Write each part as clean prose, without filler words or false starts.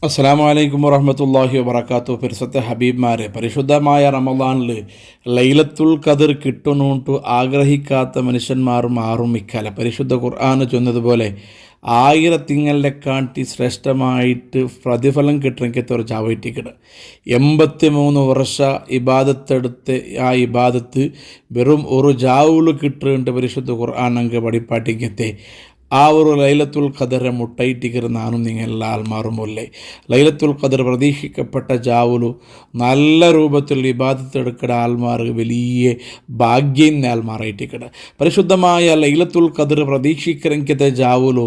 അസ്സലാമു അലൈക്കും വറഹ്മത്തുള്ളാഹി വബറകാതുഹു. പരിശുദ്ധ ഹബീബ്മാരെ, പരിശുദ്ധമായ റമളാനിൽ ലൈലത്തുൽ ഖദർ കിട്ടുന്നുണ്ട് ആഗ്രഹിക്കാത്ത മനുഷ്യന്മാരും ആറും ഇക്കല. പരിശുദ്ധ ഖുർആൻ ചൊന്നതുപോലെ 1000 തിങ്കളിലെ കാട്ടി ശ്രേഷ്ഠമായിട്ട് പ്രതിഫലം കിട്ടണമെങ്കിൽ ഒരു ചാവറ്റിക്കിട് 83 വർഷ ഇബാദത്തെടുത്ത് ആ ഇബാദത്ത് വെറും ഒരു ജാവുൾ കിട്ടുന്നുണ്ട്. പരിശുദ്ധ ഖുർആൻ അങ്ങ് പഠിപ്പാട്ടിക്കത്തെ ആ ഒരു ലൈലത്തുൽ ഖദറെ മുട്ടയിട്ടിക്കറ് നാനും നിങ്ങൾ എല്ലാ ആൾമാറുമല്ലേ. ലൈലത്തുൽ ഖദർ പ്രതീക്ഷിക്കപ്പെട്ട ജാവുലു നല്ല രൂപത്തിൽ ഇബാദത്തെടുക്കുന്ന ആൾമാർ വലിയ ഭാഗ്യം ആൾമാറായിട്ടിക്കട. പരിശുദ്ധമായ ലൈലത്തുൽ ഖദർ പ്രതീക്ഷിക്കരങ്കത്തെ ജാവുലു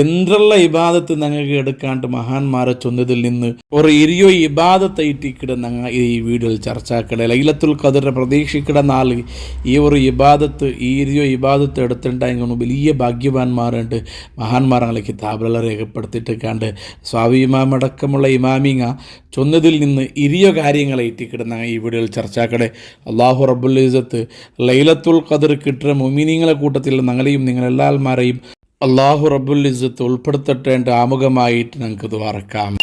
എന്തുള്ള ഇബാദത്ത് ഞങ്ങൾക്ക് എടുക്കാണ്ട് മഹാന്മാരെ ചൊന്നതിൽ നിന്ന് ഒരു ഇരിയോ ഇബാദത്തായിട്ടിക്കട ഞങ്ങൾ ഈ വീഡിയോയിൽ ചർച്ചാക്കട. ലൈലത്തുൽ ഖദറെ പ്രതീക്ഷിക്കുന്ന നാൾ ഈ ഒരു ഇബാദത്ത് ഈ ഇരിയോ ഇബാദത്ത് എടുത്തിട്ടുണ്ടായിരുന്നു വലിയ ഭാഗ്യവാന്മാർ മഹാന്മാരങ്ങളെ കിതാബുകളെ രേഖപ്പെടുത്തിയിട്ട് കണ്ട് സ്വാമി ഇമാം അടക്കമുള്ള ഇമാമിങ്ങ ചൊന്നതിൽ നിന്ന് ഇരിയ കാര്യങ്ങളെ ഇട്ടിക്കിടുന്ന ഈ വീഡിയോയിൽ ചർച്ചാക്കടെ. അള്ളാഹു റബ്ബുൽ ഇസ്സത്ത് ലൈലത്തുൽ ഖദർ കിട്ടുന്ന മുഅ്മിനീങ്ങളെ കൂട്ടത്തിൽ ഞങ്ങളെയും നിങ്ങളെല്ലാമാരെയും അള്ളാഹു റബ്ബുൽ ഇസ്സത്ത് ഉൾപ്പെടുത്തട്ടേണ്ട ആമുഖമായിട്ട് ഞങ്ങൾക്ക് ദ്വാരക്കാം.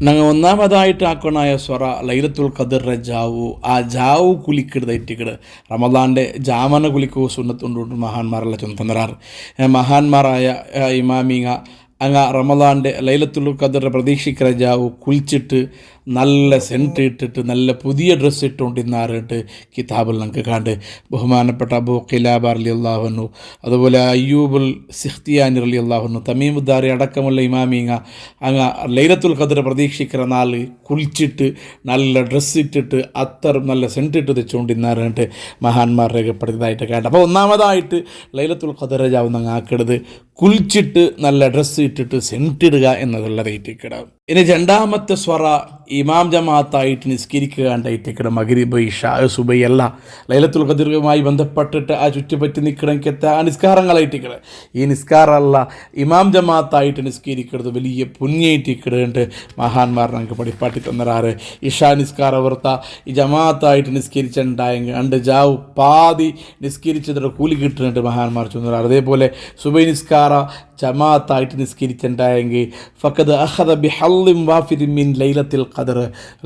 ഞങ്ങൾ ഒന്നാമതായിട്ട് ആക്കണായ സ്വറ ലൈലത്തുൽ ഖദറിൻ്റെ ജാവു ആ ജാവു കുലിക്കിടതായിട്ടിക്കട് റമദാൻ്റെ ജാമന കുലിക്കു സുന്നത്തുകൊണ്ട് മഹാന്മാരെല്ലാം ചൊന്നറാറ്. മഹാന്മാരായ ഇമാമിങ്ങ അങ്ങ് റമദാൻ്റെ ലൈലത്തുൽ ഖദറിൻ്റെ പ്രതീക്ഷിക്കുന്ന ജാവു കുളിച്ചിട്ട് നല്ല സെൻറ്റ് ഇട്ടിട്ട് നല്ല പുതിയ ഡ്രസ്സ് ഇട്ടുകൊണ്ടിരുന്നാറിട്ട് കിതാബിൽ നമുക്ക് കണ്ട് ബഹുമാനപ്പെട്ട അബൂ ഖിലാബ റളിയല്ലാഹു അൻഹു, അതുപോലെ അയ്യൂബുൽ സിഖ്തിയാനി റളിയല്ലാഹു അൻഹു, തമീമുദ്ദാരി അടക്കമുള്ള ഇമാമിങ്ങ അങ്ങ് ലൈലത്തുൽ ഖദർ പ്രതീക്ഷിക്കുന്ന നാൾ കുളിച്ചിട്ട് നല്ല ഡ്രസ്സ് ഇട്ടിട്ട് അത്തറും നല്ല സെൻറ്റ് ഇട്ട് തെച്ചുകൊണ്ടിരുന്നാറിട്ട് മഹാന്മാർ രേഖപ്പെടുത്തിയതായിട്ട് കണ്ട്. അപ്പോൾ ഒന്നാമതായിട്ട് ലൈലത്തുൽ ഖദർ ജാവുന്ന അങ്ങ് ആക്കിടത് കുളിച്ചിട്ട് നല്ല ഡ്രസ്സ് ഇട്ടിട്ട് സെൻറ്റ് ഇടുക എന്നതുള്ളതായിട്ടിക്കട. ഇനി രണ്ടാമത്തെ സ്വറ ഇമാം ജമാഅത്തായിട്ട് നിസ്കരിക്കുക ഉണ്ടായിട്ടിക്കട. മഗ്രിബ് ഇശാ സുബൈ അല്ല ലൈലത്തുൽ ഖദറുമായി ബന്ധപ്പെട്ടിട്ട് ആ ചുറ്റുപറ്റി നിൽക്കണമെങ്കിൽ ആ നിസ്കാരങ്ങളായിട്ടിക്കട. ഈ നിസ്കാരമല്ല ഇമാം ജമാഅത്തായിട്ട് നിസ്കരിക്കുന്നത് വലിയ പുണ്യായിട്ടിക്കടുണ്ട് മഹാന്മാർ ഞങ്ങൾക്ക് പഠിപ്പാട്ടി തന്നറാറ്. ഇഷാ നിസ്കാര വർത്ത ഈ ജമാഅത്തായിട്ട് നിസ്കരിച്ചിട്ടുണ്ടായെങ്കിൽ അണ്ട് ജാവ് പാതി നിസ്കരിച്ചതിൻ്റെ കൂലി കിട്ടുന്നുണ്ട് മഹാന്മാർ ചൊന്നറാറ്. അതേപോലെ സുബൈ നിസ്കാര ജമാഅത്തായിട്ട് നിസ്കരിച്ചിട്ടുണ്ടായെങ്കിൽ ഫഖദ് അഖദ ബിഹള്ളിൻ വാഫിരിൻ മിൻ ലൈലത്തുൽ ഖദർ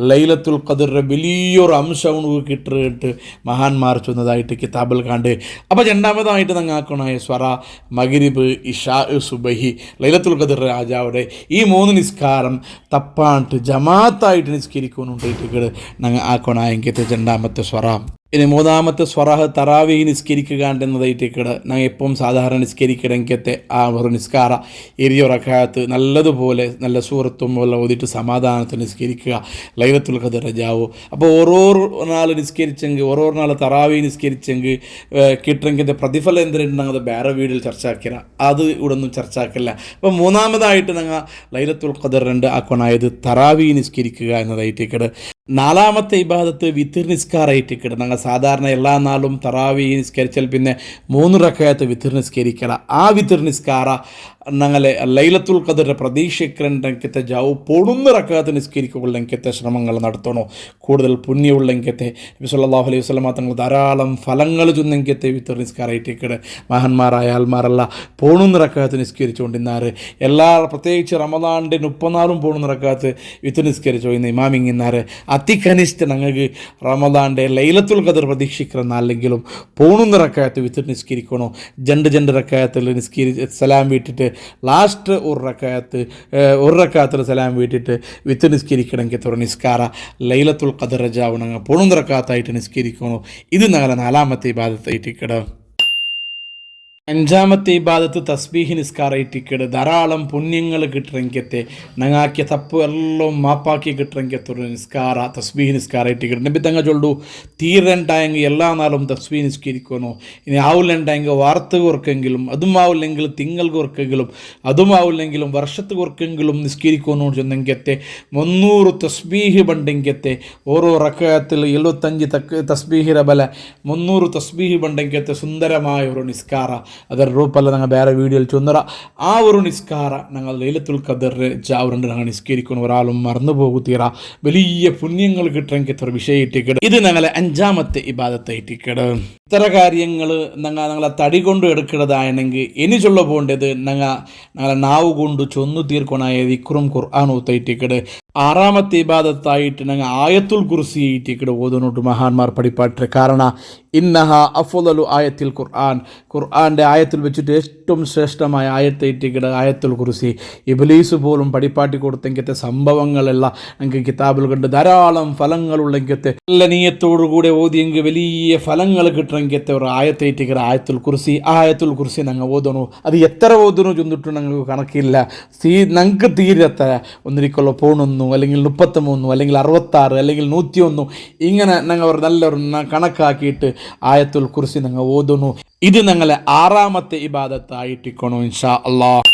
ലൈലത്തുൽ ഖദറിൻ്റെ വലിയൊരു അംശം കിട്ടിയിട്ട് മഹാന്മാർ ചൊന്നതായിട്ട് കിതാബിൽ കണ്ട്. അപ്പോൾ രണ്ടാമതായിട്ട് ഞങ്ങൾക്കണായ സ്വറ മഗ്രിബ് ഇശാ സുബഹി ലൈലത്തുൽ ഖദർ രാജാവിടെ ഈ 3 നിസ്കാരം തപ്പാണ്ട് ജമാഅത്തായിട്ട് നിസ്കരിക്കുന്നുണ്ടായിട്ട് ഞങ്ങൾ ആക്കണായെങ്കിൽ രണ്ടാമത്തെ സ്വറ. ഇനി മൂന്നാമത്തെ സ്വറഹ് തറാവീഹ് നിസ്കരിക്കുക എന്നതായിട്ടിക്കട. ഞങ്ങൾ എപ്പം സാധാരണ നിസ്കരിക്കണമെങ്കിൽ ആ ഒരു നിസ്കാര ഇരിയോ റക്അത്ത് നല്ലതുപോലെ നല്ല സൂറത്തും പോലെ ഓതിയിട്ട് സമാധാനത്തിൽ നിസ്കരിക്കുക ലൈലത്തുൽ ഖദർ ജാവു. അപ്പോൾ ഓരോ നാൾ നിസ്കരിച്ചെങ്കിൽ ഓരോ നാൾ തറാവീഹ് നിസ്കരിച്ചെങ്കിൽ കിട്ടണമെങ്കിൽ പ്രതിഫലം എന്തിനുണ്ടെങ്കിൽ അത് വേറെ വീഡിയോയിൽ ചർച്ചയാക്കില്ല, അത് ഇവിടെ ഒന്നും ചർച്ചയാക്കില്ല. അപ്പോൾ മൂന്നാമതായിട്ട് ഞങ്ങൾ ലൈലത്തുൽ ഖദറിൻ്റെ ആക്കണായത് തറാവീഹ് നിസ്കരിക്കുക എന്നതായിട്ടിക്കട. നാലാമത്തെ ഇബാദത്ത് വിത്തിർ നിസ്കാരമായിട്ടിക്കട. ഞങ്ങൾ സാധാരണ എല്ലാ നാളും തറാവീഹ് നിസ്കരിച്ചാൽ പിന്നെ 3 റക്അത്ത് വിത്തിർ നിസ്കരിക്കണം. ആ വിത്തിർ നിസ്കാര ഞങ്ങൾ ലൈലത്തുൽ ഖദറിൻ്റെ പ്രതീക്ഷിക്കണ്ടെങ്കിൽ ജാവു 11 റക്അത്ത് നിസ്കരിക്കുള്ളെങ്കിൽ ശ്രമങ്ങൾ നടത്തണോ കൂടുതൽ പുണ്യമുള്ളെങ്കിൽ നബി സല്ലല്ലാഹു അലൈഹി വസല്ലം തങ്ങൾ ധാരാളം ഫലങ്ങൾ ചൊന്നെങ്കിൽ വിത്തിർ നിസ്കാരമായിട്ടിക്കട. മഹാന്മാരായ ആൾമാരല്ല 11 റക്അത്ത് നിസ്കരിച്ചുകൊണ്ടിരുന്നാറ്. എല്ലാ പ്രത്യേകിച്ച് റമദാൻ്റെ 34 റക്അത്ത് വിത്തിർ നിസ്കരിച്ചു ഇന്ന് ഇമാമിങ്ങിന്നാറ്. അതികനിഷ്ഠ ഞങ്ങൾക്ക് റമദാൻ്റെ ലൈലത്തുൽ ഖദർ പ്രതീക്ഷിക്കുന്ന അല്ലെങ്കിലും 11 റക്അത്ത് വിത്തിർ നിസ്കരിക്കണോ. രണ്ട് റക്അത്തിൽ സലാം വീട്ടിട്ട് ലാസ്റ്റ് ഒരു റക്അത്തിൽ സലാം വീട്ടിട്ട് വിത്തിർ നിസ്കരിക്കണമെങ്കിൽ ഒരു നിസ്കാര ലൈലത്തുൽ ഖദർ ജാവ് ഞങ്ങൾ 11 റക്അത്തായിട്ട് നിസ്കരിക്കണോ. ഇത് ഞങ്ങളെ നാലാമത്തെ ഇബാദത്തായിട്ടിക്കട. അഞ്ചാമത്തെ ഇബാദത്ത് തസ്ബീഹ് നിസ്കാരമായിട്ടിക്കട്. ധാരാളം പുണ്യങ്ങൾ കിട്ടണമെങ്കിൽ ഞങ്ങാക്കിയ തപ്പ് എല്ലാം മാപ്പാക്കി കിട്ടണമെങ്കിൽ ഒരു നിസ്കാര തസ്ബീഹ് നിസ്കാരമായിട്ടിക്കട്. നബി തങ്ങൾ ചൊല്ലു തീരണ്ടായെങ്കിൽ എല്ലാ നാളും തസ്ബീഹ് നിസ്കരിക്കണോ. ഇനി ആവില്ലെണ്ടായെങ്കിൽ വാർത്ത കുറക്കെങ്കിലും അതും ആവില്ലെങ്കിൽ തിങ്കൾ കുറക്കെങ്കിലും അതും ആവില്ലെങ്കിലും വർഷത്ത് കുറക്കെങ്കിലും നിസ്കരിക്കണോ ചെന്നെങ്കിൽ 300 തസ്ബീഹ് ബണ്ടെങ്കിൽ ഓരോ റക്അത്തിൽ 75 തസ്ബീഹിൻ്റെ ബല 300 തസ്ബീഹ് ബണ്ടെങ്കിൽ സുന്ദരമായ ഒരു നിസ്കാര ಅದರ ರೂಪಲ್ಲ ഞങ്ങൾ ಬೇರೆ വീഡിയോയിൽ ചൊന്നറ. ആ ഒരു നിസ്കാര ഞങ്ങൾ ലൈലത്തുൽ ഖദർ ജാവുണ്ട് ഞങ്ങൾ നിസ്കരിക്കുന്ന ഒരാളും മറന്നു പോകുത്തീറ വലിയ പുണ്യങ്ങൾ കിട്ടണമെങ്കിൽ വിഷയമായിട്ടിക്കട്. ഇത് ഞങ്ങളെ അഞ്ചാമത്തെ ഇബാദത്തായിട്ടിക്കട്. ഇത്തര കാര്യങ്ങൾ ഞങ്ങളെ തടി കൊണ്ട് എടുക്കുന്നതാണെങ്കിൽ ഇനി ചൊല്ല പോകേണ്ടത് ഞങ്ങളെ നാവ് കൊണ്ട് ചൊന്നു തീർക്കണായ ദിക്റും ഖുർആൻ ഊത്തയിട്ടിക്കട് ആറാമത്തെ ഇബാദത്തായിട്ട് ഞങ്ങൾ ആയത്തുൽ കുർസി ഇട്ടിക്കട് ഓതുന്നുണ്ട് മഹാന്മാർ പഠിപ്പാട്ടെ. കാരണം ഇന്നഹ അഫ്ളലു ആയത്തിൽ ഖുർആൻ്റെ ആയത്തിൽ വെച്ചിട്ട് ഏറ്റവും ശ്രേഷ്ഠമായ ആയത്തെ ഇട്ടിക്കട് ആയത്തുൽ കുർസി. ഇബ്ലീസ് പോലും പഠിപ്പാട്ടി കൊടുത്തെങ്കിലത്തെ സംഭവങ്ങളെല്ലാം ഞങ്ങൾക്ക് കിതാബിൽ കണ്ട് ധാരാളം ഫലങ്ങളുള്ളെങ്കിലത്തെ നല്ല നീയത്തോടുകൂടെ ഓതിയെങ്കിൽ വലിയ ഫലങ്ങൾ കിട്ടണമെങ്കിലത്തെ ഒരു ആയത്തെ ഇട്ടിക്കട് ആയത്തുൽ കുർസി. ആ ആയത്തുൽ കുർസി ഞങ്ങൾ ഓതണു. അത് എത്ര ഓതണു ചെന്നിട്ട് ഞങ്ങൾക്ക് കണക്കില്ല. ഞങ്ങൾക്ക് തീരത്തെ ഒന്നിരിക്കുള്ള പോണൊന്നും അല്ലെങ്കിൽ 33 അല്ലെങ്കിൽ 66 അല്ലെങ്കിൽ 101 ഇങ്ങനെ ഞങ്ങൾ ഒരു നല്ലൊരു കണക്കാക്കിയിട്ട് ആയത്തുൽ കുർസി ഞങ്ങൾ ഓതുന്നു. ഇത് ഞങ്ങളെ ആറാമത്തെ ഇബാദത്തായിട്ടിക്കണോ ഇൻഷാ അള്ളാഹ്.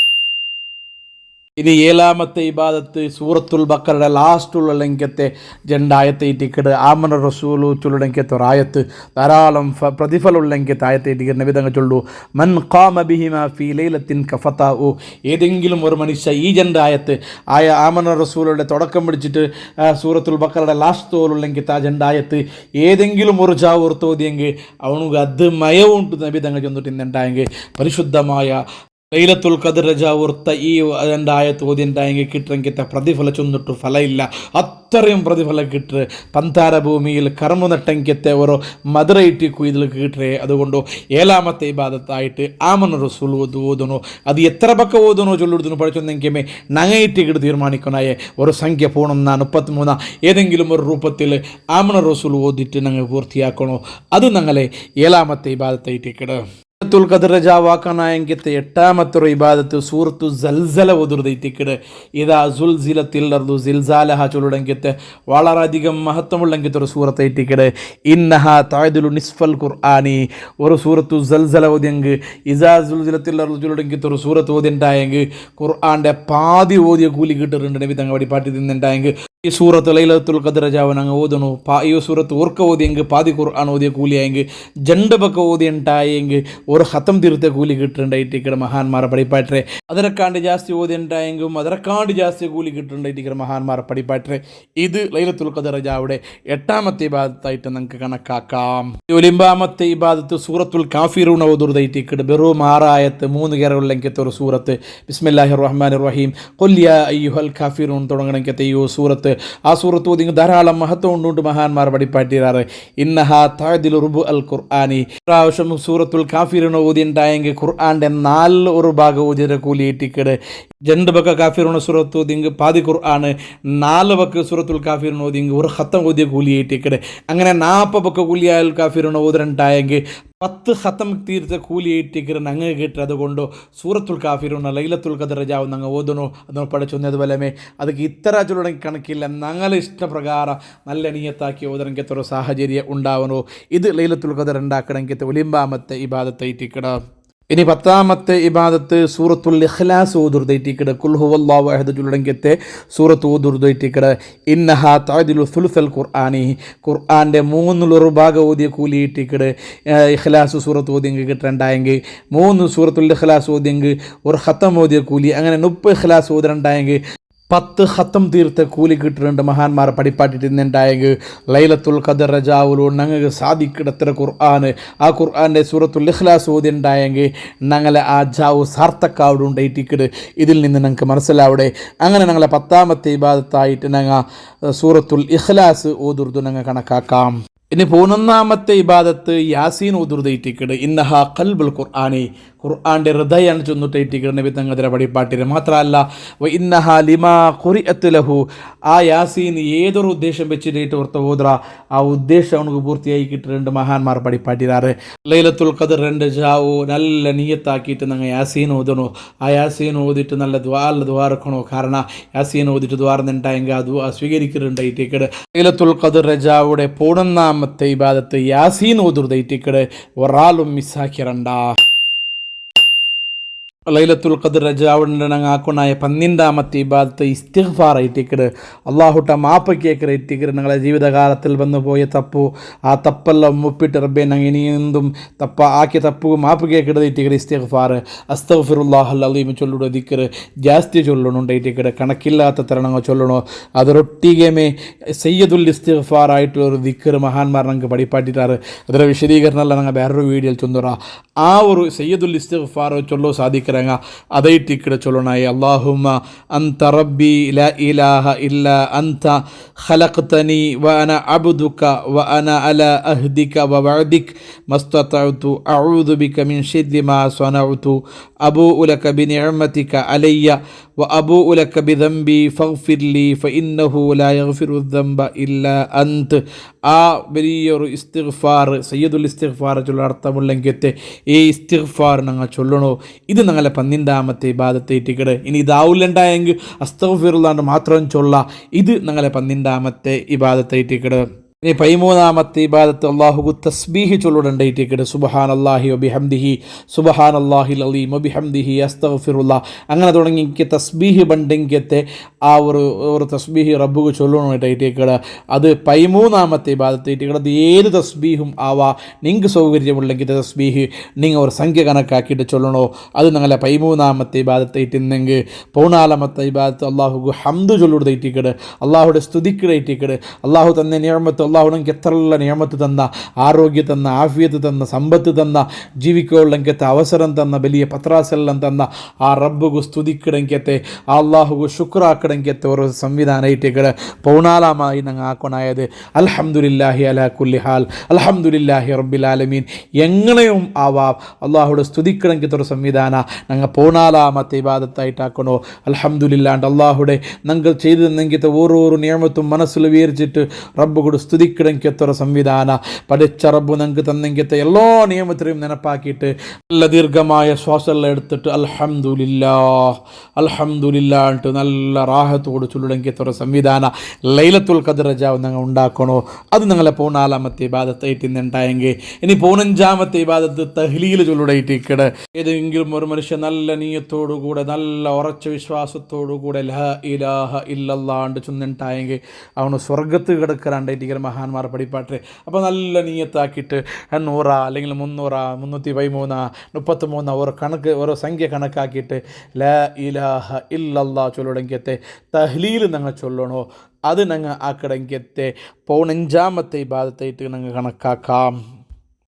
ഇനി ഏഴാമത്തെ ഇബാദത്ത് സൂറത്തുൽ ബക്കറയുടെ ലാസ്റ്റുള്ള ലംഘ്യത്തെ ജണ്ടായത്തെ ഇട്ടിക്കട് ആമന റസൂലു ചൊല്ലുടെങ്കത്തെ ഒരായത്ത് ധാരാളം പ്രതിഫലമുള്ള ലംഘ്യത്തെ ആയത്തെ ഇട്ടിക്കുന്ന വിധങ്ങൾ ചൊല്ലു. മൻ ഖാമ ബിഹിമ ഫീ ലൈലത്തിൻ കഫതാഉ. ഏതെങ്കിലും ഒരു മനുഷ്യ ഈ ജണ്ടായത്ത് ആമന റസൂലുടെ തുടക്കം പിടിച്ചിട്ട് സൂറത്തുൽ ബക്കറയുടെ ലാസ്റ്റ് ലംഘ്യത്തെ ആ ജണ്ടായത്ത് ഏതെങ്കിലും ഒരു ജാവ് ഓർത്തോതിയെങ്കിൽ അവനുക്ക് അത് മയവുണ്ട് നബിതങ്ങൾ ചെന്നിട്ട് ഇന്നുണ്ടായെങ്കിൽ പരിശുദ്ധമായ ലൈലത്തുൽ ഖദർ രജാവുർത്ത ഈ രണ്ടായത്ത് ഓതിണ്ടായെങ്കിൽ കിട്ടുമെങ്കിലത്തെ പ്രതിഫല ചൊന്നിട്ട് ഫലമില്ല. അത്രയും പ്രതിഫലം കിട്ടുക പന്താര ഭൂമിയിൽ കർമ്മ നട്ടെങ്കിലത്തെ ഓരോ മധുരയിട്ടി കുയിതിൽ കിട്ടേ. അതുകൊണ്ട് ഏഴാമത്തെ ഇബാദത്തായിട്ട് ആമന റസൂൽ ഓതുന്നു. അത് എത്ര പക്ക ഓതുന്നോ ചൊല്ലുന്നു പഠിച്ചൊന്നെങ്കിമേ നങ്ങയിട്ടിക്കിട്ട് തീരുമാനിക്കണായേ ഒരു സംഖ്യ പോണെന്ന 33 ഏതെങ്കിലും ഒരു രൂപത്തിൽ ആമന റസൂൽ ഓതിട്ട് ഞങ്ങൾ പൂർത്തിയാക്കണോ. അത് ഞങ്ങളെ ഏഴാമത്തെ ഇബാദത്തായിട്ടിക്കിട്. ലൈലത്തുൽ ഖദർ രജാവാക്കാനായെങ്കിലത്തെ എട്ടാമത്തെ ഒരു ഇബാദത്ത് സൂറത്തു സൽസല ഓതുർദൈറ്റിക്കിട്. ഇതാ സുൽസിലത്തിൽ അർദു സിൽസാലഹ ചൊല്ലുടെങ്കിലത്തെ വളരെയധികം മഹത്വമുള്ളെങ്കിലത്തെ ഒരു സൂറത്തായിട്ടിക്കിട്. ഇന്നഹ തഅദിലു നിസ്ഫൽ ഖുർആനി. ഒരു സൂറത്തു സൽസല ഓതിയെങ്കിൽ ഇസാ സുൽസിലത്തിൽ അർദു ചൊല്ലുടെങ്കിലത്തെ ഒരു സൂറത്ത് ഓതിണ്ടായെങ്കിൽ ഖുർആൻ്റെ പാതി ഓതിയ കൂലി കിട്ടിട്ടുണ്ട്. നബി തങ്ങൾ പാട്ടി തിന്നുണ്ടായെങ്കിൽ ഈ സൂറത്ത് ലൈലത്തുൽ ഖദർ രജാവൻ അങ്ങ് ഓതണു. ഈ സൂറത്ത് ഓർക്ക ഓതിയെങ്കിൽ പാതി ഖുർആൻ ഓതിയ കൂലിയായെങ്കിൽ 2 പക്ക ഓതി ഉണ്ടായെങ്കിൽ ഒരു ഹത്തം തീർത്ത കൂലി കിട്ടുന്നുണ്ടായിട്ടിക്കട മഹാന്മാരെ പഠിപ്പാട്ടെ. അതിനെക്കാണ്ട് ജാസ്തി ഓതി ഉണ്ടായെങ്കിലും അതിനെക്കാണ്ട് ജാസ്തി കൂലി കിട്ടുന്നുണ്ടായിട്ടിക്കട മഹാന്മാരെ പഠിപ്പാട്ടെ. ഇത് ലൈലത്തുൽ ഖദർ രജാവുടെ എട്ടാമത്തെ ഇബാദത്തായിട്ട് നമുക്ക് കണക്കാക്കാം. 9ാമത്തെ ഇബാദത്ത് സൂറത്തുൽ കാഫിറൂന ഓതുർദൈറ്റിക്കട്. വെറും 6 ആയത്ത് 3 കയറുള്ളെങ്കിലത്തെ ഒരു സൂറത്ത്. ബിസ്മില്ലാഹിർ റഹ്മാനിർ റഹീം ഖുൽ യാ അയ്യുഹൽ കാഫിറൂൻ തുടങ്ങണമെങ്കിലത്തെ ഈ സൂറത്ത്. ആ സൂറത്ത് ഓതി ധാരാളം മഹത്വം ഉണ്ടുകൊണ്ട് മഹാന്മാർ പഠിപ്പാട്ടിരാറ്. ഇന്നഹ തഅദിലു റുബു അൽ ഖുർആനി. പ്രാവശ്യം സൂറത്തുൽ കാഫിറൂന ഓതി ഉണ്ടായെങ്കിൽ ഖുർആൻ്റെ 4 ഒരു ഭാഗം ഓതിയ കൂലിയിട്ടിക്കട്. 2 പക്ക കാഫിറൂന സൂറത്ത് ഓതിയെങ്കിൽ പാതി ഖുർആൻ, 4 പക്ക സൂറത്തുൽ കാഫിറൂന ഓതിയെങ്കിൽ ഒരു ഹത്തം ഓതിയ കൂലിയിട്ടിക്കട്. അങ്ങനെ 40 പക്ക കൂലിയാൽ കാഫിറൂന ഓതിരണ്ടായെങ്കിൽ 10 ഹത്തം തീർത്ത കൂലിയിട്ടിക്കറ് ഞങ്ങൾ കിട്ടുക. അതുകൊണ്ട് സൂറത്തുൽ കാഫിറൂന ലൈലത്തുൽ ഖദർ രജാവ് ഞങ്ങൾ ഓതുന്നു. അത് പഠിച്ചൊന്നതുപോലെ ಅದಕ್ಕೆ ಇತರ ಚಲುವಣೆ ಕಣಕ್ಕಿಲ್ಲ. ഞങ്ങളെ ഇഷ്ടപ്രകാരം നല്ല നിയത്താക്കി ഓതണമെങ്കിൽ ഒരു സാഹചര്യം ഉണ്ടാവണോ. ഇത് ലൈലത്തുൽ ഖദർ ഉണ്ടാക്കണമെങ്കിൽ 9ാമത്തെ ഇബാദത്തായിട്ടിക്കട. ഇനി 10ാമത്തെ ഇബാദത്ത് സൂറത്തുൽ ഇഖ്ലാസ് ഓതുർദൈറ്റിക്കട്. ഖുൽ ഹുവല്ലാഹു അഹദ് ചൊല്ലുടെങ്കിലത്തെ സൂറത്ത് ഓതുർദൈറ്റിക്കട്. ഇന്നഹ തഅദിലു സുൽസൽ ഖുർആനി. ഖുർആൻ്റെ 3 ഭാഗം ഓതിയ കൂലിയിട്ടിക്കട്. ഇഖ്ലാസ് സൂറത്ത് ഓതിയെങ്കിൽ കിട്ടണ്ടായെങ്കിൽ 3 സൂറത്തുൽ ഇഖ്ലാസ് ഓതിയെങ്കിൽ ഒരു ഹത്തം ഓതിയ കൂലി. അങ്ങനെ 30 ഇഖ്ലാസ് ഓതിരണ്ടായെങ്കിൽ 10 ഹത്തം തീർത്ത കൂലി കിട്ടുന്നുണ്ട്. മഹാന്മാരെ പഠിപ്പാട്ടിട്ട് ഇന്നുണ്ടായെങ്കിൽ ലൈലത്തുൽ ഖദർ രജാവുലു ഞങ്ങൾക്ക് സാധിക്കിടത്ര ഖുർആൻ. ആ ഖുർആൻ്റെ സൂറത്തുൽ ഇഖ്ലാസ് ഓതി ഉണ്ടായെങ്കിൽ ഞങ്ങളെ ആ ജാവ് സാർത്ഥക്കാവിടെ ഉണ്ടായിട്ടിക്കട്. ഇതിൽ നിന്ന് ഞങ്ങൾക്ക് മനസ്സിലാവിടെ. അങ്ങനെ ഞങ്ങളെ 10ാമത്തെ ഇബാദത്തായിട്ട് ഞങ്ങൾ സൂറത്തുൽ ഇഖ്ലാസ് ഓതുർദു ഞങ്ങൾ കണക്കാക്കാം. ഇനി 11ാമത്തെ ഇബാദത്ത് യാസീൻ ഓതുർദൈറ്റിക്കട്. ഇന്നഹ ഖൽബുൽ ഖുർആനി. ഖുർആൻ്റെ ഹൃദയാണ് ചൊന്നിട്ടേറ്റിക്കട്. നബി തങ്ങതിരെ പഠിപ്പാട്ടിര് മാത്രമല്ല ഇന്നഹ ലിമാ ഖുരിഅത്ത് ലഹു. ആ യാസീൻ ഏതൊരു ഉദ്ദേശം വെച്ചിട്ട് ഓർത്ത ഓദ്ര ആ ഉദ്ദേശം അവനക്ക് പൂർത്തിയായി കിട്ടിയിട്ടുണ്ട്. മഹാന്മാർ പഠിപ്പാട്ടിരാറ്. ലൈലത്തുൽ ഖദർ 2 ജാവു നല്ല നിയത്താക്കിയിട്ട് ഞങ്ങൾ യാസീൻ ഓതണു. ആ യാസീൻ ഓതിട്ട് നല്ല ദ്വാരക്കണോ. കാരണം യാസീൻ ഓതിട്ട് ദ്വാരന്നുണ്ടായെങ്കിൽ ആ ദ്വാ സ്വീകരിക്കുന്നുണ്ടായിട്ടിക്കട്. ലൈലത്തുൽ ഖദർ രജാവുടെ 11ാമത്തെ ഇബാദത്ത് യാസീൻ ഓതുർദൈറ്റിക്കട്. ഒരാളും മിസ്സാക്കിരണ്ട. ലൈലത്തുൽ ഖദർ രജാവുണ്ട് ഞങ്ങൾ ആക്കൊണ്ടായ 12ാമത്തെ ഇബാദത്ത് ഇസ്തിഗ്ഫാർ ആയിട്ടിക്കട് അള്ളാഹുട്ട മാപ്പ് കേക്കർ ഇട്ടിക്കട് ഞങ്ങളെ ജീവിതകാലത്തിൽ വന്നു പോയ തപ്പു ആ തപ്പെല്ലാം മുപ്പിട്ട് റബ്ബെ ഞങ്ങൾ ഇനിയെന്തും ആക്കിയ തപ്പു മാപ്പ് കേക്കട് ഇട്ടിക്കട് ഇസ്തിഗ്ഫാർ അസ്തഗ്ഫിറുല്ലാഹൽ അലീം ചൊല്ലുട ദിക്കർ ജാസ്തി ചൊല്ലണുണ്ട് ഇട്ടിക്കട് കണക്കില്ലാത്ത തരണങ്ങൾ ചൊല്ലണോ അതൊരൊട്ടികമേ സയ്യദുൽ ഇസ്തിഗ്ഫാർ ആയിട്ടുള്ളൊരു ദിക്കർ മഹാന്മാർ ഞങ്ങൾക്ക് പഠിപ്പാട്ടിട്ടാറ് അതിൻ്റെ വിശദീകരണമല്ല ഞങ്ങൾ വേറൊരു വീഡിയോയിൽ ചൊന്നുറ ആ ഒരു സയ്യദുൽ ഇസ്തിഗ്ഫാർ ചൊല്ലോ സാധിക്കുക അതൈറ്റിക്കടെ ചൊല്ലണായി അല്ലാഹുമ്മ അൻത റബ്ബി ലാ ഇലാഹ ഇല്ലാ അൻത ഖലഖ്തനി വ അന അബ്ദുക വ അന അലാ അഹ്ദിക വ വഅദിക മസ്തതഅതു അഊദു ബിക മിൻ ശർരി മാ സനഅതു അബൂഉ ലക ബിനിഅമതിക അലയ്യ വ അബൂഉ ലക ബിദംബി ഫഗ്ഫിർ ലി ഫഇന്നഹു ലാ യഗ്ഫിറു ദംബ ഇല്ലാ അൻത. ആ വലിയൊരു ഇസ്തിഗ്ഫാർ സയ്യിദുൽ ഇസ്തിഗ്ഫാർ ചൊല്ല അർത്ഥമുള്ളെങ്കിത്തെ ഈ ഇസ്തിഗ്ഫാർ ഞങ്ങൾ ചൊല്ലണോ. ഇത് ഞങ്ങളെ 12ാമത്തെ ഇബാദത്തെ ഇട്ടിക്കട്. ഇനി ഇതാവില്ലണ്ടായെങ്കിൽ അസ്തഗ്ഫിറുല്ലാഹ് മാത്രം ചൊല്ല. ഇത് ഞങ്ങളെ 12ാമത്തെ ഇബാദത്തെ ഇട്ടിക്കട്. ഇനി 13ാമത്തെ ഇബാദത്ത് അല്ലാഹുവു തസ്ബീഹ് ചൊല്ലുടണ്ടേറ്റിക്കട്. സുബ്ഹാനല്ലാഹി വബിഹംദിഹി സുബ്ഹാനല്ലാഹിൽ അലീം വബിഹംദിഹി അസ്തഗ്ഫിറുല്ലാഹ് അങ്ങനെ തുടങ്ങി എനിക്ക് തസ്ബീഹ് ബണ്ടെങ്കത്തെ ആ ഒരു തസ്ബീഹ് റബ്ബുക്ക് ചൊല്ലണേറ്റേക്കട്. അത് 13ാമത്തെ ഇബാദത്ത് ഇട്ടിക്കട്. അത് ഏത് തസ്ബീഹും ആവാ. നിങ്ങൾക്ക് സൗകര്യമുള്ളെങ്കിൽ തസ്ബീഹ് നിങ്ങൾ ഒരു സംഖ്യ കണക്കാക്കിയിട്ട് ചൊല്ലണോ. അത് ഞങ്ങളെ 13ാമത്തെ ഇബാദത്ത് ഇട്ടിന്നെങ്കിൽ 14ാമത്തെ ഇബാദത്ത് അല്ലാഹുക്ക് ഹംദ് ചൊല്ലുടേറ്റിക്കട്. അള്ളാഹുടെ സ്തുതിക്കടേറ്റിക്കട്. അള്ളാഹു തന്നെ നിഅമത്ത് അള്ളാഹു നമുക്ക് എത്രയുള്ള നിയമത്ത് തന്ന, ആരോഗ്യം തന്ന, ആഫിയത്ത് തന്ന, സമ്പത്ത് തന്ന, ജീവിക്കുള്ളെങ്കത്തെ അവസരം തന്ന, വലിയ പത്രാസെല്ലാം തന്ന ആ റബ്ബുക്ക് സ്തുതിക്കിടങ്കത്തെ ആ അള്ളാഹുക്ക് ശുക്രാക്കിടങ്കത്തെ ഒരു സംവിധാനമായിട്ടേക്കട് 14ാമായി ഞങ്ങൾ ആക്കണായത്. അൽഹംദുലില്ലാഹി അലാ കുല്ലി ഹാൽ അൽഹംദുലില്ലാഹി റബ്ബിൽ ആലമീൻ എങ്ങനെയും ആവാം അള്ളാഹുടെ സ്തുതിക്കിടങ്കത്തെ ഒരു സംവിധാന ഞങ്ങൾ 14ാമത്തെ ഇബാദത്തായിട്ടാക്കണോ. അൽഹംദുലില്ലാണ്ട് അള്ളാഹുടെ ഞങ്ങൾ ചെയ്തു തന്നെങ്കിത്തെ ഓരോരോ നിയമത്തും മനസ്സിൽ വിചാരിച്ചിട്ട് റബ്ബുകൂടെ സ്തുതിക്കിടങ്കത്തൊരു സംവിധാന പഠിച്ച റബ്ബു ഞങ്ങൾക്ക് തന്നെങ്കിത്തെ എല്ലാ നിയമത്തിനെയും നെനപ്പാക്കിയിട്ട് നല്ല ദീർഘമായ ശ്വാസമെല്ലാം എടുത്തിട്ട് അൽഹംദുലില്ലാഹ് അൽഹംദുലില്ലാണ്ട് നല്ല റാഹത്തോട് ചൊല്ലുടങ്കത്തൊരു സംവിധാന ലൈലത്തുൽ ഖദർ രജാവ് ഞങ്ങൾ ഉണ്ടാക്കണോ. അത് ഞങ്ങളെ 14ാമത്തെ ഇബാദത്തായിട്ട് ഇന്നുണ്ടായെങ്കിൽ ഇനി 15ാമത്തെ ഇബാദത്ത് തഹ്ലീൽ ചൊല്ലുടയിട്ടിക്കട്. ഏതെങ്കിലും ഒരു മനുഷ്യൻ നല്ല നീയത്തോടുകൂടെ നല്ല ഉറച്ച വിശ്വാസത്തോടുകൂടെ ലാ ഇലാഹ ഇല്ലല്ലാഹ് ചൊന്നുണ്ടായെങ്കിൽ അവന് സ്വർഗത്ത് കിടക്കറാണ്ടായിട്ട് മഹാന്മാർ പഠിപ്പാട്ടെ. അപ്പോൾ നല്ല നീയത്താക്കിയിട്ട് 100 അല്ലെങ്കിൽ 300 313 33 ഒരു കണക്ക് ഒരു സംഖ്യ കണക്കാക്കിയിട്ട് ലാ ഇലാഹ ഇല്ലല്ലാഹ് ചൊല്ലുടങ്കത്തെ തഹ്ലീൽ ഞങ്ങൾ ചൊല്ലണോ. അത് ഞങ്ങൾ ആ കിടങ്കത്തെ 15ാമത്തെ ഇബാദത്തായിട്ട് ഞങ്ങൾ കണക്കാക്കാം.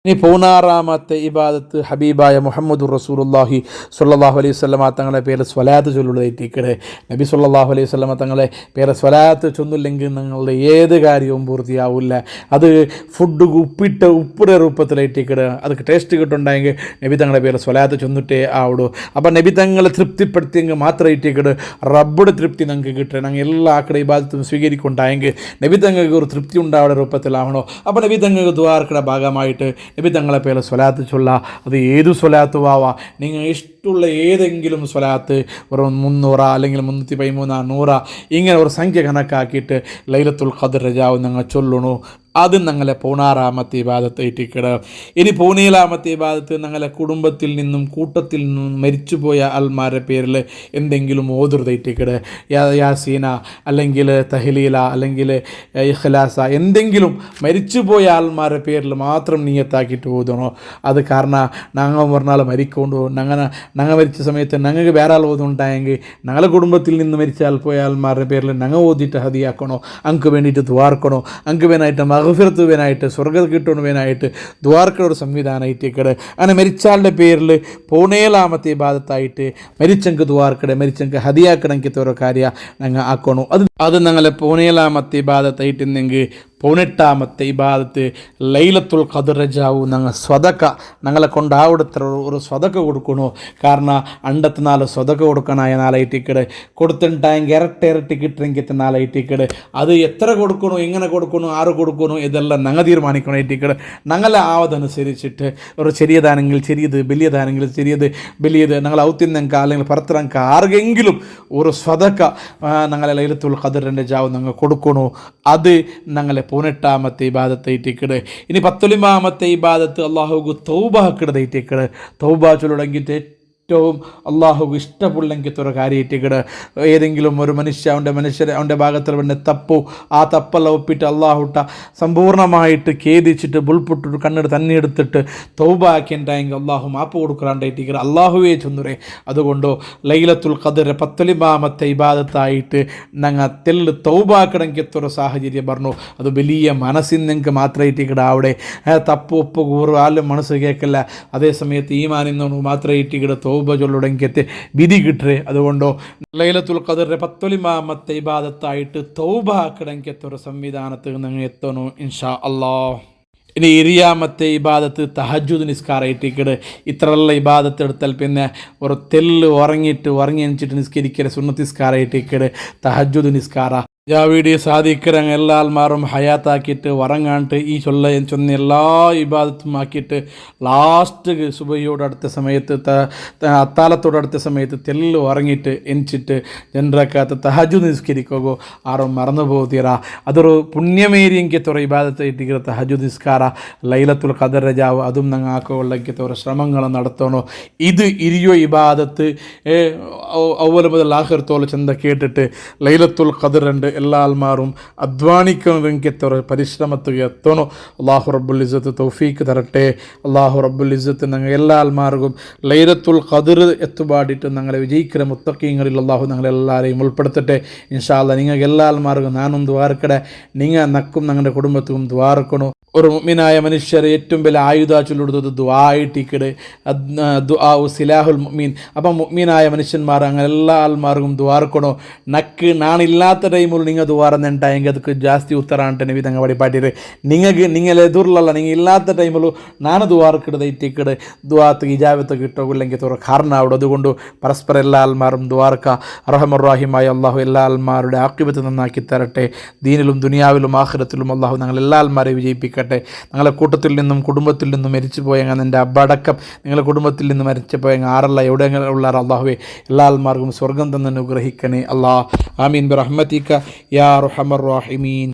ഇനി 16ാമത്തെ ഇബാദത്ത് ഹബീബായ മുഹമ്മദുർ റസൂലുള്ളാഹി സ്വല്ലല്ലാഹു അലൈഹി വസല്ലമ തങ്ങളെ പേര് സ്വലാത്ത് ചൊല്ലുള്ളതായിട്ടിക്കടെ. നബി സ്വല്ലല്ലാഹു അലൈഹി വസല്ലമ തങ്ങളെ പേര് സ്വലാത്ത് ചൊന്നില്ലെങ്കിൽ നിങ്ങളുടെ ഏത് കാര്യവും പൂർത്തിയാവില്ല. അത് ഫുഡ് ഉപ്പിടെ രൂപത്തിലായിട്ടിക്കടെ. അത് ടേസ്റ്റ് കിട്ടുന്നുണ്ടെങ്കിൽ നബി തങ്ങളെ പേര് സ്വലാത്ത് ചൊന്നിട്ടേ ആവിടൂ. അപ്പം നബി തങ്ങളെ തൃപ്തിപ്പെടുത്തിയെങ്കിൽ മാത്രമായിട്ടിക്കട് റബ്ബുടെ തൃപ്തി ഞങ്ങൾക്ക് കിട്ടുക. ഞങ്ങൾ എല്ലാ ആക്കടെ ഇബാദത്തും സ്വീകരിക്കുന്നുണ്ടായെങ്കിൽ നബി തങ്ങൾക്ക് ഒരു തൃപ്തി ഉണ്ടാവുന്ന രൂപത്തിലാവണോ. അപ്പോൾ നബി തങ്ങൾക്ക് ദുആർക്കടെ ഭാഗമായിട്ട് നബി തങ്ങളെ പേര് സ്വലാത്ത് ചൊല്ല. അത് ഏത് സ്വലാത്തും ആവാ. നിങ്ങൾ ഇഷ്ടമുള്ള ഏതെങ്കിലും സ്വലാത്ത് ഒരു 300 അല്ലെങ്കിൽ 313 100 ഇങ്ങനെ ഒരു സംഖ്യ കണക്കാക്കിയിട്ട് ലൈലത്തുൽ ഖദർ രജാവ് ഞങ്ങൾ ചൊല്ലണു. അത് ഞങ്ങളെ 16ാമത്തെ ഇബാദത്തായിട്ടിക്കട്. ഇനി 17ാമത്തെ ഇബാദത്ത് ഞങ്ങളെ കുടുംബത്തിൽ നിന്നും കൂട്ടത്തിൽ നിന്നും മരിച്ചുപോയ ആൾമാരുടെ പേരിൽ എന്തെങ്കിലും ഓതുറതായിട്ടിക്കട്. യാസീന അല്ലെങ്കിൽ തഹ്ലീല അല്ലെങ്കിൽ ഇഖ്ലാസ എന്തെങ്കിലും മരിച്ചുപോയ ആൾമാരുടെ പേരിൽ മാത്രം നിയത്താക്കിയിട്ട് ഓതണോ. അത് കാരണം ഞങ്ങൾ പറഞ്ഞാൽ മരിക്കൊണ്ടു ഞങ്ങൾ മരിച്ച സമയത്ത് ഞങ്ങൾക്ക് വേറെ ആൾ ഓതുണ്ടായെങ്കിൽ ഞങ്ങളുടെ കുടുംബത്തിൽ നിന്ന് മരിച്ചാൽ പോയ ആൾമാരുടെ പേരിൽ ഞങ്ങൾ ഓതിയിട്ട് ഹദിയാക്കണോ. അങ്ക് വേണ്ടിയിട്ട് ദ്വാർക്കണോ. അങ്ക് വേനായിട്ട് മഗ്ഫിറത്തുവിനായിട്ട് സ്വർഗ്ഗം കിട്ടുന്നതിനായിട്ട് ദ്വാർക്കയുടെ സംവിധാനമായിട്ടേക്കട്. അങ്ങനെ മരിച്ചാളുടെ പേരിൽ 17ാമത്തെ ഇബാദത്തായിട്ട് മരിച്ചെങ്ക് ദ്വാർക്കടെ മരിച്ചെങ്ക് ഹദിയാക്കണമെങ്കിൽ ഓരോ കാര്യം ഞങ്ങൾ ആക്കണോ. അത് ഞങ്ങളെ 17ാമത്തെ ഇബാദത്തായിട്ടുണ്ടെങ്കിൽ 18ാമത്തെ ഇബാദത്ത് ലൈലത്തുൽ ഖദർ രജാവു ഞങ്ങൾ സ്വതക്ക ഞങ്ങളെ കൊണ്ടാവിടത്ര ഒരു സ്വതക്ക കൊടുക്കണോ. കാരണം 54 സ്വതക്ക കൊടുക്കണായ നാളായിട്ടിക്കട്. കൊടുത്തിട്ടുണ്ടായെങ്കിൽ ഇരട്ടി കിട്ടുമെങ്കിൽ നാളായിട്ടിക്കട്. അത് എത്ര കൊടുക്കണോ, എങ്ങനെ കൊടുക്കണോ, ആറ് കൊടുക്കണോ, ഇതെല്ലാം ഞങ്ങൾ തീരുമാനിക്കണമായിട്ടിക്കട്. ഞങ്ങളെ ആവതനുസരിച്ചിട്ട് ഒരു ചെറിയതാണെങ്കിൽ ചെറിയത്, വലിയതാണെങ്കിൽ ചെറിയത് വലിയത് ഞങ്ങൾ ഔത്തിന്നങ്ക അല്ലെങ്കിൽ പരത്തരങ്ക ആർക്കെങ്കിലും ഒരു സ്വതക്ക ഞങ്ങളെ ലൈലത്തുൽ ഖദറിൻ്റെ ജാവ് ഞങ്ങൾ കൊടുക്കണോ. അത് ഞങ്ങളെ 18ാമത്തെ ഇബാദത്തായിട്ടിക്കട്. ഇനി 19ാമത്തെ ഇബാദത്ത് അള്ളാഹുക്ക് തൗബ കിടതായിട്ടിക്കട്. തൗബ ചൊല്ലുടങ്ങിയിട്ട് ഏറ്റവും അള്ളാഹു ഇഷ്ടമുള്ളെങ്കിത്തൊരു കാര്യമായിട്ടിക്കട് ഏതെങ്കിലും ഒരു അവൻ്റെ ഭാഗത്തിൽ വന്നെ തപ്പു ആ തപ്പെല്ലാം ഒപ്പിട്ട് അള്ളാഹുട്ട സമ്പൂർണ്ണമായിട്ട് ഖേദിച്ചിട്ട് ബുൾപുട്ടിട്ട് കണ്ണെടുത്ത് തന്നെ എടുത്തിട്ട് തൗബ ആക്കിണ്ടായെങ്കിൽ അള്ളാഹു മാപ്പ് കൊടുക്കാണ്ടായിട്ടിക്കട് അള്ളാഹുവേ ചൊന്നുറേ. അതുകൊണ്ടോ ലൈലത്തുൽ ഖദർ 10 ഇബാദത്തായിട്ട് ഞങ്ങൾ തെല്ല് തൗബാക്കണമെങ്കിത്തൊരു സാഹചര്യം പറഞ്ഞു. അത് വലിയ മനസ്സിന് നിങ്ങൾക്ക് മാത്രമായിട്ടിക്കട അവിടെ തപ്പ് ഒപ്പ് കൂറ് ആലും മനസ്സ് കേൾക്കില്ല. അതേ സമയത്ത് ഈമാനിന്നു മാത്രമായിട്ടിക്കട തൗബ ചൊല്ലുടെങ്കത്തെ വിധി കിട്ടേ. അതുകൊണ്ടോ ലൈലത്തുൽ ഖദറിൻ്റെ 10 ഇബാദത്തായിട്ട് തൗബ ആക്കണമെങ്കിത്തൊരു സംവിധാനത്തിൽ നിങ്ങൾ എത്തണോ ഇൻഷാ അല്ലാഹ്. ഇനി 20 ഇബാദത്ത് തഹജ്ജുദ് നിസ്കാരമായിട്ടിക്കട്. ഇത്രയുള്ള ഇബാദത്ത് എടുത്താൽ പിന്നെ ഒരു തെല്ല് ഉറങ്ങി എണിച്ചിട്ട് നിസ്കരിക്കൽ സുന്നത്ത് നിസ്കാരമായിട്ടിക്കട് തഹജ്ജുദ് നിസ്കാര. വീഡിയോ സാധിக்கிறങ്ങ എല്ലാ ആൾമാരും ഹയാത്താക്കിയിട്ട് ഉറങ്ങാണ്ട് ഈ ചൊന്ന എല്ലാ ഇബാദത്തും ആക്കിയിട്ട് ലാസ്റ്റ് സുബഹിയോടടുത്ത സമയത്ത് അത്താലത്തോടടുത്ത സമയത്ത് തെല്ല് ഉറങ്ങിയിട്ട് എണിച്ചിട്ട് ജനറക്കാത്ത തഹജ്ജുദ് നിസ്കരിക്കുകയോ ആരും മറന്നു പോകീറ. അതൊരു പുണ്യമേരിയെങ്കിത്തൊരു ഇബാദത്ത് ഇട്ടിക്കിற തഹജ്ജുദ് നിസ്കാര ലൈലത്തുൽ ഖദർ ജാവ് അതും ഞങ്ങൾ ആക്കുള്ളെങ്കിത്തൊരു ശ്രമങ്ങൾ നടത്തണോ. ഇത് ഇരിയോ ഇബാദത്ത് അവല് മുതൽ ആഖിറത്തോളം ചെന്ത കേട്ടിട്ട് ലൈലത്തുൽ ഖദർ ഉണ്ട് എല്ലാ ആൾമാരും അധ്വാനിക്കുന്നതെങ്കിത്തൊരു പരിശ്രമത്തിൽ എത്തണോ. അള്ളാഹു റബ്ബുൽ ഇസ്സത്ത് തൗഫീക്ക് തരട്ടെ. അള്ളാഹു റബ്ബുൽ ഇസ്സത്ത് ഞങ്ങൾ എല്ലാ ആൾമാർക്കും ലൈലത്തുൽ ഖദർ എത്തുപാടിയിട്ട് ഞങ്ങളെ വിജയിക്കുന്ന മുത്തഖീങ്ങളിൽ അള്ളാഹു ഞങ്ങളെല്ലാവരെയും ഉൾപ്പെടുത്തട്ടെ ഇൻഷാ അല്ലാഹ്. നിങ്ങൾക്ക് എല്ലാ ആൾമാർക്കും ഞാനും ദ്വാരക്കടെ, നിങ്ങൾ നക്കും ഞങ്ങളുടെ കുടുംബത്തിനും ദ്വാരക്കണോ. ഒരു മുഅ്മിനായ മനുഷ്യർ ഏറ്റവും വലിയ ആയുധ ചൊല്ലുകൊടുത്തത് ദുആ ആയിട്ടിക്കട്. ദുആ സിലാഹുൽ മുഅ്മിൻ. അപ്പം മുഅ്മിനായ മനുഷ്യന്മാർ അങ്ങനെ എല്ലാ ആൾമാർക്കും ദ്വാരക്കണോ. നക്ക് നാണില്ലാത്ത ടൈമിൽ നിങ്ങൾ ദ്വാരന്നുണ്ടായെങ്കിൽ ಅದಕ್ಕೆ ಜಾಸ್ತಿ ಉತ್ತರ ಅಂಟನೆ ವಿಧಂಗ ಪಡಿಪಾಟಿರಿ. നിങ്ങൾ എതിർലല്ല നിങ്ങൾ ഇല്ലാത്ത ടൈമിൽ ನಾನು ദ്വാരക്കിടത് ഇറ്റിക്കട് ദ്വാത്ത് ഇജാബത്ത് കിട്ടുകയില്ലെങ്കിൽ തുറ കാരണം അവിടെ. അതുകൊണ്ട് പരസ്പരം എല്ലാ ആൾമാരും ദ്വാരക്ക. റഹ്മാനുർ അള്ളാഹു എല്ലാ ആൾമാരുടെ ആഖിബത്ത് നന്നാക്കി തരട്ടെ. ദീനിലും ദുനിയാവിലും ആഖിറത്തിലും അള്ളാഹു ഞങ്ങൾ എല്ലാ ആൾമാരെയും വിജയിപ്പിക്കട്ടെ. ഞങ്ങളെ കൂട്ടത്തിൽ നിന്നും കുടുംബത്തിൽ നിന്നും മരിച്ചു പോയെങ്കിൽ എൻ്റെ അബടക്കം നിങ്ങളുടെ കുടുംബത്തിൽ നിന്ന് മരിച്ചു പോയെങ്കിൽ ആരല്ല എവിടെയെങ്കിലും ഉള്ള അള്ളാഹുവെ എല്ലാ ആൾമാർക്കും സ്വർഗം തന്നെ അനുഗ്രഹിക്കണേ അല്ലാഹ്. ആമീൻ ബിറഹ്മതിക യാ അർഹമർ റഹീമീൻ.